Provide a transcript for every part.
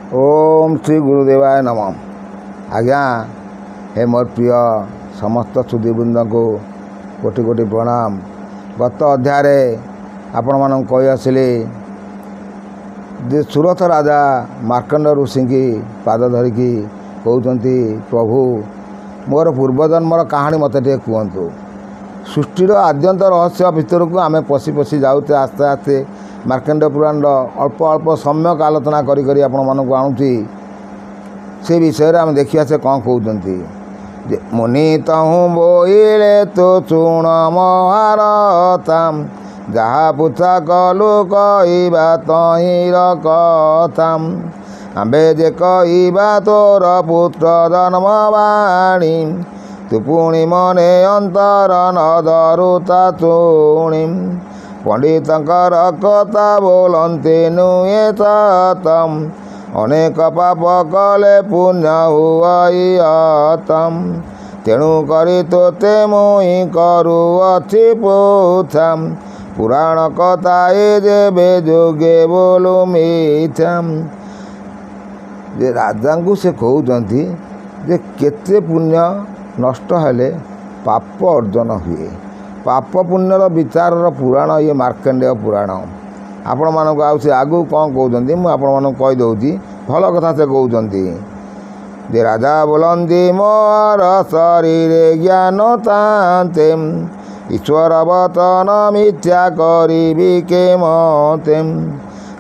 ओम श्री गुरुदेवाय नमः। आज्ञा हे मोर प्रिय समस्त सुधीवृंद को कोटि कोटि प्रणाम। गत अध्याय आपण मान कही आसिली जे सुरथ राजा मार्कंड ऋषि की पाद धरिकी कहते प्रभु मोर पूर्वजन्मर कहानी मत टे कहतु। सृष्टिर आद्यंत रहस्य भितर को आम पशि पशि जाऊे आस्ते आस्ते मार्कंड पुराण अल्प अल्प सम्यक आलोचना करी आपण मानक आणुची से विषय आम देखिया से कौन कहते मुनि तहु बोइले तो चुण महारथाम जहाँ पूछा कलु कहवा तहिर कथाम आंबे जे कहवा तोर पुत्र जन्मवाणी तू पुणी मने अंतर न धरुता चुणी पंडितंकर कथा बोलते नुए तम अनेक पाप कले पुण्य हुआतम तेणु करी तोते मुई करुअछि पूछाम पुराण कथा जेबे जोगे बोलु मिथाम। जे राजा को से कहते जे केते पुण्य नष्ट हेले पाप अर्जन हुए। पाप पुण्यर विचार पुराण ये मार्कंडेय पुराण आपण मानक आउ से आगु कौन कहते मुझे आपण मानक कहीदे भल कथा से कहते जे राजा बोलती मोर शरीर ज्ञान तांते ईश्वर वतन मिथ्या करी के मते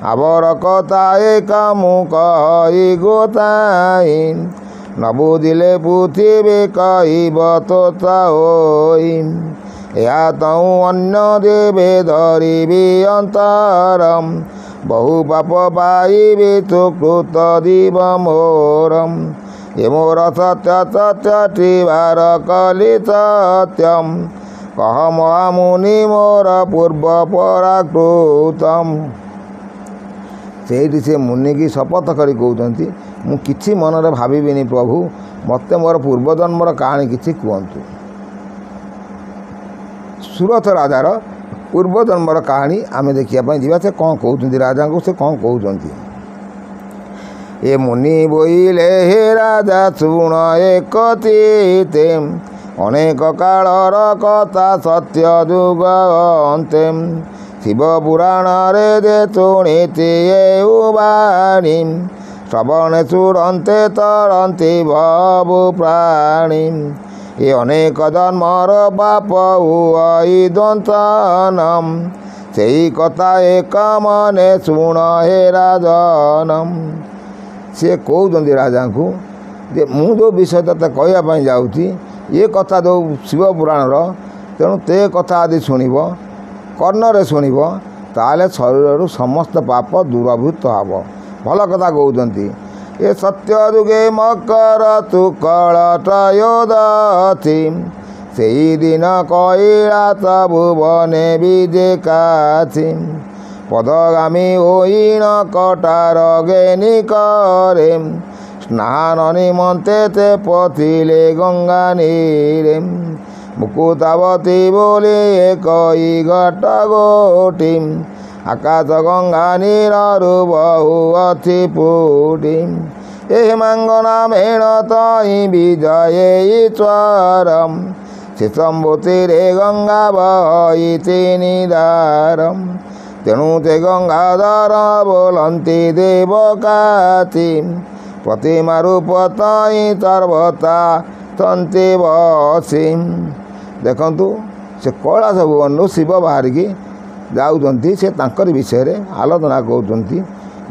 आवर कथा एक मुही गोताई न बुझिले पृथ्वी कहब तो या तऊ अन्न देवे धरिबी अंतरम बहु पाप पाइबी सुकृत दीव मोरम ये मोर सत्य सत्य त्रिवार कलि सत्यम कह महामुनि मोर पूर्व पराकृतम। से मुनि की शपथ करी कहते मु किछि मनरे भाविबिनी प्रभु मते मोर पूर्वजन्मर कहानी किछि कहतु। सुरथ राजार पूर्वजन्मर कहानी आम देखा जा से कौन कहते राजा को से कौन कहते ए मुनि बोइले हे राजा शुण एक तीते अनेक कालर कथा सत्य जुग अंते शिव पुराण रे जे शुणिति बाणी श्रवणे सुरंते तरंती भवु प्राणी ये अनेक जन्मर पाप हुई दंतनम से कथा एक मने शुण हे राजनम। से कहते राजा को जे मु जो विषय ते कहवाई जाऊँगी ये कथा जो शिव पुराण तेणु ते कथा आदि शुणव कर्णरे शुणव ताले शरीर समस्त पाप दूरभूत हम भल कथा कहते ये सत्य जुगे मकर तु कलटयोदथि से दिन कैलास भुवने विजे काथि पदगामी ओइन कटार गेनी करे स्नान निमंते ते पथिले गंगा नीरे मुकुतावती बोले कई घट गोटी आकाश गंगा नीरु बहु अति पुटी ए मांगना मेण तई विजय ईश्वरम शिशंभूति रे गंगा बहती निदारम तेणु ते गंगाधर बोलती देवकाति प्रतिमा रूप तई सर्वता तंती बसी। देखु से कैलास भुवन शिव बाहरिकी जाऊँगी से तांकर विषय आलोचना कहते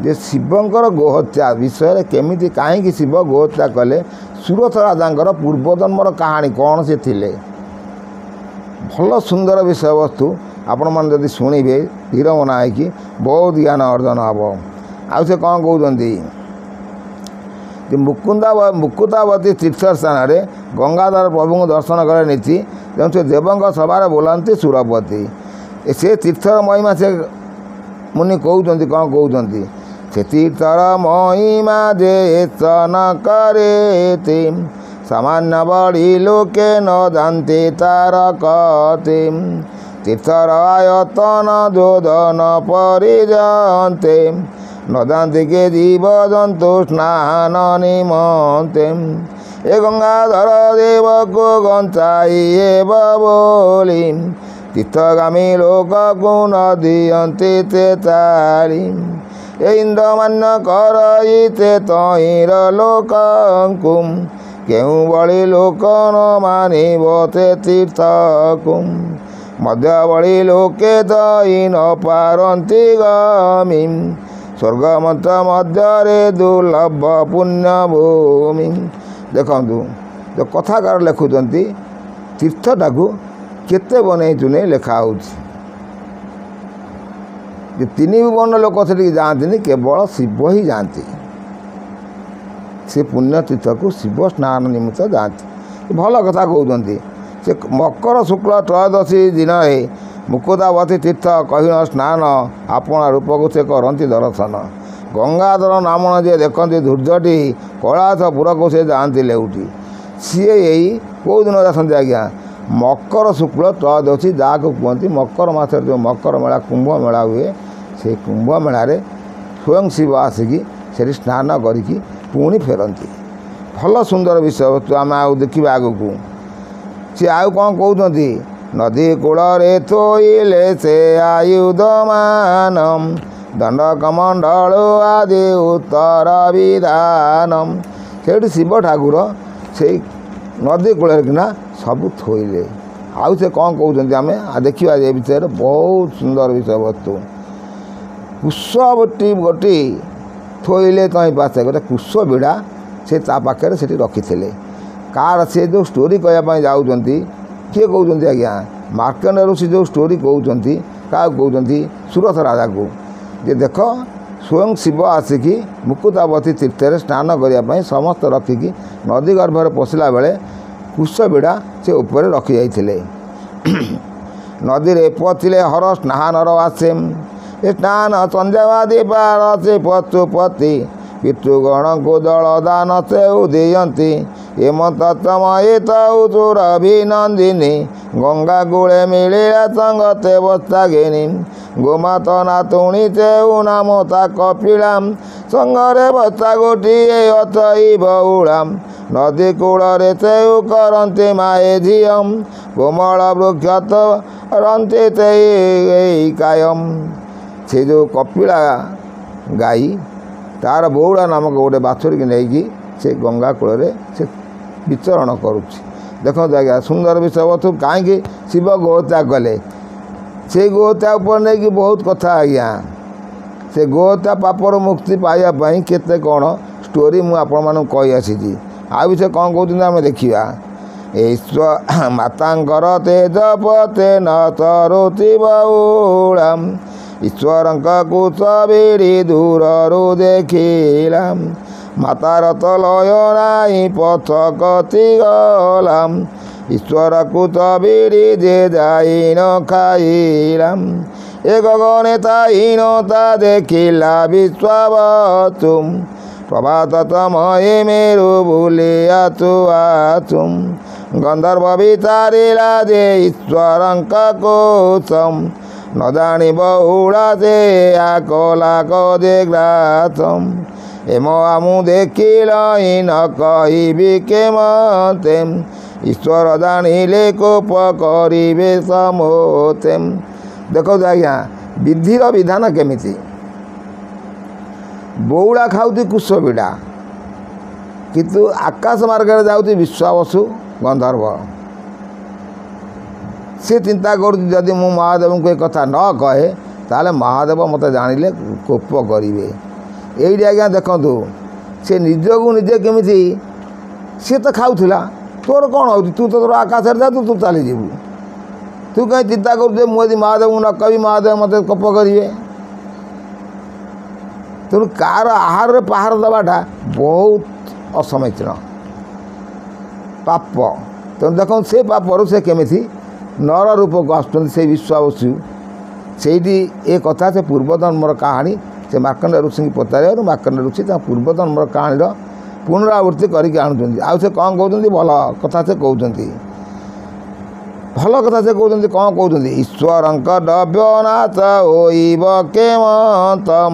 जे शिवंकर गोहत्या विषय केमिति कहीं शिव गोहत्या कले सुरथ राजा पूर्वजन्मर कहानी कौन से थिले भल सुंदर विषय वस्तु आपण मैंने जदि शुणे धीर मना हो बहुत ज्ञान अर्जन हम। आउ से कौन कहते मुकुतावती तीर्थ स्थान गंगाधर प्रभु को दर्शन करे नीति तेणु से देवों सभार बोलांती सुरपति से तीर्थर महिमा से मुनि कहते कौन कहते से तीर्थर महिमा जे न करे सामान्य बड़ी लोके न जानते तार कते तीर्थर आयतन जोधन परिजंते न जाती के जीवजन्तु स्नान निमन्ते ए गंगाधर देव को गंचाइए बोली तीर्थगामी लोक को न दियन्ते ते चाली ए इंद्रमान्य करइते तहिर लोकଙ୍କୁ केउ बड़ी लोक न मानिब ते तीर्थକୁ मध्य बड़ी लोके दई न पारती गमी स्वर्गमंत मध्य दुर्लभ पुण्य भूमि। देखु जो कथाकार लिखुंट तीर्थटा को केते बनई लेखा हो तीन भुवन लोक से जाती केवल शिव ही जाती से पुण्यतीर्थ को शिव स्नान निमित्त जाती भल कथा कहते से मकर शुक्ल त्रयोदशी दिन मुकुदावती तीर्थ कहिन स्नान आपण रूप को से करती दर्शन गंगाधर नामण जे देखते धूर्जटी कैलाशपुर को से जाती लेउटी सी यही कौ दिन जाती आज्ञा मकर शुक्ल त्रयोदशी जहाँ को कहती मकर मासर जो मकर मेला कुंभ मेला हुए से कुंभ मेलार स्वयं शिव आसिकी से स्नान करी पुणी फेरती भल सुंदर विषय वस्तु आम देखा आग को सी आउ कौन कहते नदी कूल थोइले से आयुधमान दंड कमंडल आदि उत्तर विधानम से शिव ठाकुर से नदी कूल किना सब थोइले आउ से कौन कहते आम देखा ये विषय बहुत सुंदर विषय वस्तु कुशबटी गोटी थोइले तई पासे गोटे कुश बिड़ा से पाखे से रखी कार से जो स्टोरी कहवाई जाऊँच किए कहते आज्ञा मार्कंड ऋषि जो स्टोरी कहते क्या कहते सुरथ राजा को जे देख स्वयं शिव आसिकी मुकुतावती तीर्थ स्नान करने समस्त रखिकी नदी गर्भर पशिला बेले कुश बिड़ा से ऊपर रखी जाइए नदी रे पथिले हर स्नानर आसे स्नान संध्यावादी पार से पशुपति पितृगण को दल दान से दियंती हेमंत तमयित चोरभिनंदिनी गंगा कूले मिलिला संगते बस्तागिनी गोमात नातुणी चेउ नाम ता कपिलाम संगरे बस्ता गोटिए अथई बहुलाम नदी कूलरे चेउ करन्ते माए झियम कोमल वृक्ष रंते ते कायम से जो कपिला गाई तार बौड़ा नामक गोटे बाछुरी की नहीं से गंगा कूल से विचरण करुच्ची देखो आज्ञा सुंदर विषय वस्तु कहीं शिव गोहत्या कले से गोहत्या उपर नहीं बहुत कथा आज्ञा से गोहत्या पापर मुक्ति पाइबापी केते कौन स्टोरी मुझे कही आसी आ विषय कौन कहते आम देखा ईश्वर मातांकर तेजपते न तरुति बहुलाम ईश्वर कुश बिड़ी दूररू देखिलाम मातार तलय नाई पथ कति गलाम ईश्वर कुश बिड़ी जे जाई न खाइलाम ए गगने ताहीनता देखिला विश्वावतुम प्रभात तमये मेरु भूलिया तुम गंधर्व विचारिला जे ईश्वरंक कोशम न जानी बहुड़ा से आकला कदे ग्रासम एम आमु देखिल न कहिबी के मते ईश्वर जानिले कोप करिबे समोते देखो आज्ञा विधिर विधान केमिति बौड़ा खाऊती कुश बिड़ा किंतु आकाश मार्ग जाऊँगी विश्वावसु गंधर्व सी चिंता करुँच मु महादेव को एक कथा न कहे ताले महादेव मत जानिले कोप करेंगे ये आज्ञा देखु से निजको निजे केमी सी तो खाऊला तोर कौन हो तू तो तोर आकाश जा तू चली जीवु तू कहीं चिंता कर मुझे महादेव न कवि महादेव मत कोप करेंगे तेणु कार आहार पहाड़ देवाटा बहुत असमीचीन पाप तेणु देख से पापर से केमी नर रूप को आसुँच से विश्वावसु से ये कथा से पूर्वजन्मर कहानी से मार्कंड ऋषि की पचार मार्कंड ऋषि पूर्वजन्मर कहानी पुनरावृत्ति करके आणुंट आउ से कौन कहते भल कथा से कहते भल कथा से कहते कौन कहते ईश्वर द्रव्यनाथ होइब केमतम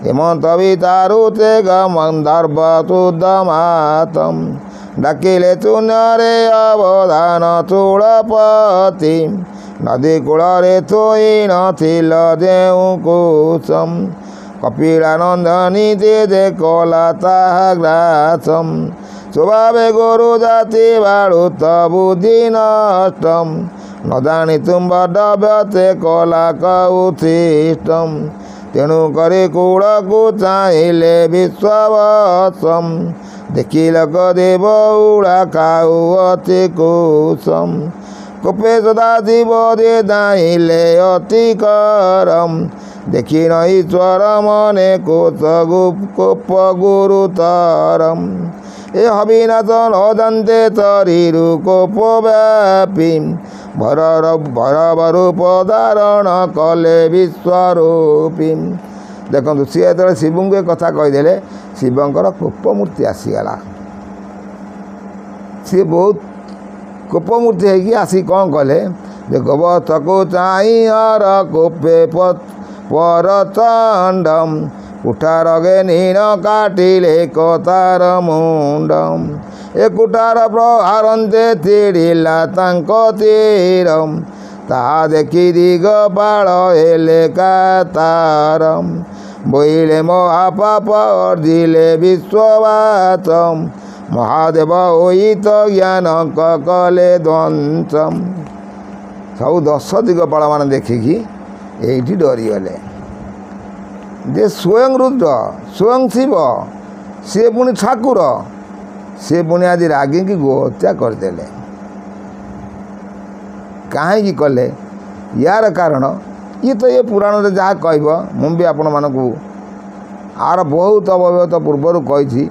ହେମନ୍ତ ବିତାରୁତେ ଗନ୍ଧର୍ବ ଡାକିଲେ ଚୂନରେ ଅବଧାନ ତୁଳପତି ନଦୀ କୂଳରେ ଥୋଇ ନଥିଲ ଯେଉଁ କୁସମ କପିଳାନନ୍ଦନୀ ଯେ କଲା ତାହା ଗ୍ରାସମ ସ୍ୱଭାବେ ଗୋରୁ ଜାତି ବାଳୁତ ବୁଦ୍ଧି ନଷ୍ଟମ ନ ଜାଣି ତୁମ୍ବ ଡବ୍ୟତେ କଲା କଉଥିଷ୍ଟମ ତେଣୁ କରି କୂଳକୁ ଚାହିଁଲେ ବିଶ୍ୱବସମ ଦେଖିଲ ଦେବ ଉଡ଼ା ଖାଉ ଅତି କୁସମ କୋପେ ସଦା ଶିବ ଯେ ଦାଇଲେ ଅତି କରମ ଦେଖି ନ ଈଶ୍ୱର ମନେ କୋପ ଗୁରୁତରମ ଏ ହବିନାଶ ନ ଜାନ୍ତେ ତରିରୁ କୋପ ବ୍ୟାପୀ ଭରବରୂପ ଧାରଣ କଲେ ବିଶ୍ୱରୂପୀ। ଦେଖନ୍ତୁ ସିଏ ଯେତେବେଳେ ଶିବଙ୍କୁ ଏ କଥା କହିଦେଲେ ଶିବଙ୍କର କୋପମୂର୍ତ୍ତି ଆସିଗଲା। ସିଏ ବହୁତ କୋପମୂର୍ତ୍ତି ହେଇକି ଆସି କ'ଣ କଲେ ଯେ ଗୋବର୍ଥକୁ ଚାହିଁ ହର କୋପେ ପରଚଣ୍ଡମ କୁଠାର ଘେନିଣ କାଟିଲେ କତାର ମୁଣ୍ଡମ ଏ କୁଠାର ପ୍ରହାରନ୍ତେ ଚିଡ଼ିଲା ତାଙ୍କ ତୀରମ ତାହା ଦେଖି ଦିଗପାଳ ହେଲେ କାତାରମ ବୋଇଲେ ମହାପାପ ଅର୍ଜିଲେ ବିଶ୍ୱବାସମ ମହାଦେବ ହୋଇତ ଜ୍ଞାନ କଲେ ଧ୍ୱଂସମ। ସବୁ 10 ଦିଗପାଳମାନେ ଦେଖିକି ଏଇଠି ଡରିଗଲେ ଯେ ସ୍ୱୟଂ ରୁଦ୍ର ସ୍ୱୟଂ ଶିବ ସିଏ ପୁଣି ଠାକୁର ସିଏ ପୁଣି ଆଜି ରାଗିକି ଗୋହତ୍ୟା କରିଦେଲେ। କାହିଁକି କଲେ ୟାର କାରଣ ଇଏ ତ ଏ ପୁରାଣରେ ଯାହା କହିବ ମୁଁ ବି ଆପଣମାନଙ୍କୁ ଆର ବହୁତ ଅବଗତ ପୂର୍ବରୁ କହିଛି।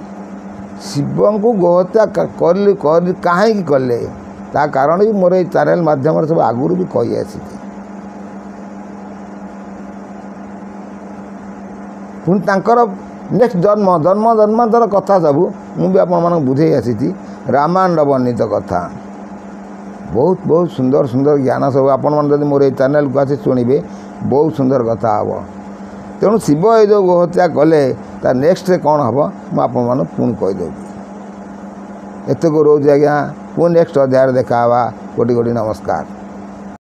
ଶିବଙ୍କୁ ଗୋହତ୍ୟା କାହିଁକି କଲେ ତା କାରଣ ବି ମୋର ଏଇ ଚ୍ୟାନେଲ୍ ମାଧ୍ୟମରେ ସବୁ ଆଗରୁ ବି କହି ଆସିଛି। ପୁଣି ତାଙ୍କର ନେକ୍ସଟ ଜନ୍ମାନ୍ତର କଥା ସବୁ ମୁଁ ବି ଆପଣମାନଙ୍କୁ ବୁଝେଇ ଆସିଛି। ରାମାୟଣ ବର୍ଣ୍ଣିତ କଥା ବହୁତ ସୁନ୍ଦର ଜ୍ଞାନ ସବୁ ଆପଣମାନେ ଯଦି ମୋର ଏଇ ଚ୍ୟାନେଲ୍କୁ ଆସି ଶୁଣିବେ ବହୁତ ସୁନ୍ଦର କଥା ହେବ। ତେଣୁ ଶିବ ଏ ଯେଉଁ ଗୋହତ୍ୟା କଲେ ତା ନେକ୍ସଟରେ କ'ଣ ହେବ ମୁଁ ଆପଣମାନଙ୍କୁ ପୁଣି କହିଦେବି। ଏତକ ରହୁଛି ଆଜ୍ଞା। ପୁଣି ନେକ୍ସଟ ଅଧ୍ୟାୟରେ ଦେଖା ହେବା। କୋଟି କୋଟି ନମସ୍କାର।